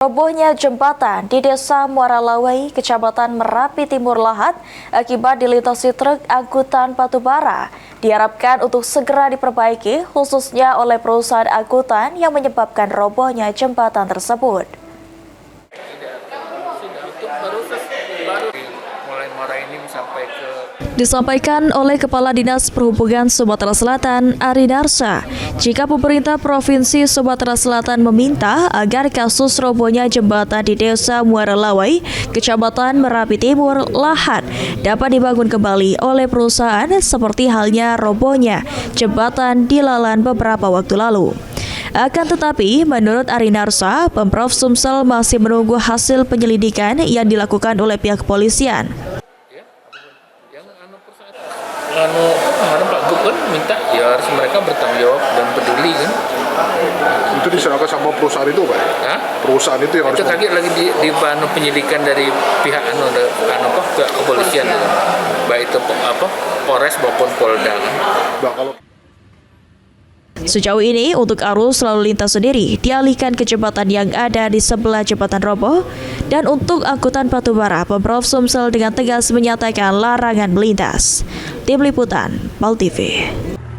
Robohnya jembatan di Desa Muara Lawai, Kecamatan Merapi Timur Lahat akibat dilintasi truk angkutan batubara diharapkan untuk segera diperbaiki, khususnya oleh perusahaan angkutan yang menyebabkan robohnya jembatan tersebut. Disampaikan oleh Kepala Dinas Perhubungan Sumatera Selatan, Ari Darsa, jika pemerintah Provinsi Sumatera Selatan meminta agar kasus robohnya jembatan di Desa Muara Lawai, Kecamatan Merapi Timur Lahat dapat dibangun kembali oleh perusahaan seperti halnya robohnya jembatan di Lalan beberapa waktu lalu. Akan tetapi, menurut Ari Darsa, Pemprov Sumsel masih menunggu hasil penyelidikan yang dilakukan oleh pihak kepolisian. Kemarin Pak Gub kan minta ya harus mereka bertanggung jawab dan peduli kan. Itu diserahkan sama perusahaan itu, Pak? Hah? Perusahaan itu yang itu harus... Itu lagi di penyelidikan dari pihak ke kepolisian, baik itu Polres maupun Polda. Nah, kalau... Sejauh ini, untuk arus lalu lintas sendiri dialihkan ke jembatan yang ada di sebelah jembatan roboh, dan untuk angkutan batubara, Pemprov Sumsel dengan tegas menyatakan larangan melintas. Tim Liputan, PAL TV.